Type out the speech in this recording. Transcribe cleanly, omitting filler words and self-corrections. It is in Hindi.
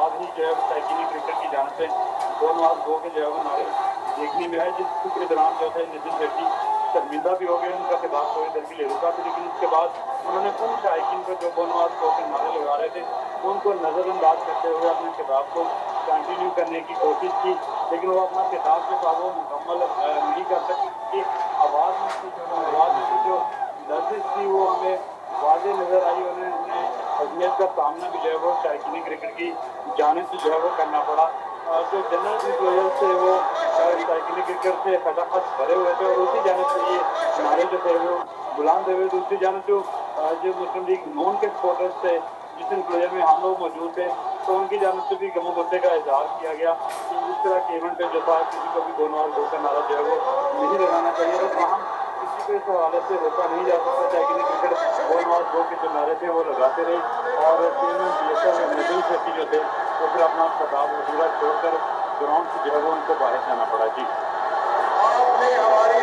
बाद ही जो है साइकिलिंग क्रिकेट की जानब से बोनवास गो के जो है वो नारे देखने में है, जिसके दौरान जो है नितिन शेट्टी शर्मिंदा भी हो गए, उनका खिताब थोड़ी देर के लिए रुका था, लेकिन उसके बाद उन्होंने उन शायकीन पर जो बोनवास गो के नारे लगा रहे थे उनको नजरअंदाज करते हुए अपने खिताब को कंटिन्यू करने की कोशिश की, लेकिन वो अपना खिताब जो था वो मुकम्मल नहीं कर सके। आवाज़ में जो लर्जिश थी वो हमें वाज़े नजर आई। उन्हें अजमियत का सामना भी जो है वो शायकीन क्रिकेट की जानिब से जो है वो करना पड़ा। जो जनरल डिस्क्लोजर से वो शायकीन क्रिकेट से खटाखट भरे हुए थे और उसी जानिब से ये नारे जो थे वो बुलंद हुए। दूसरी जानिब जो मुस्लिम लीग नून के सपोर्टर्स थे जिस इंक्लोजर में हम लोग मौजूद थे, तो उनकी जानिब से भी गम गुस्से का इजहार किया गया कि इस तरह के इवेंट पे जो था किसी को भी बोनवास गो का नारा जो है वो नहीं लगाना चाहिए। तो हम किसी को इस हवाले से रोका नहीं जा सकता, चाहे कि क्रिकेट बोनवास गो के जो नारे थे वो लगाते रहे और चेयरमैन बीएसएफ नितिन शेट्टी जो थे वो फिर अपना खिताब अधूरा छोड़कर ग्राउंड से जो है वो उनको बाहर जाना पड़ा। जी, आपने हमारी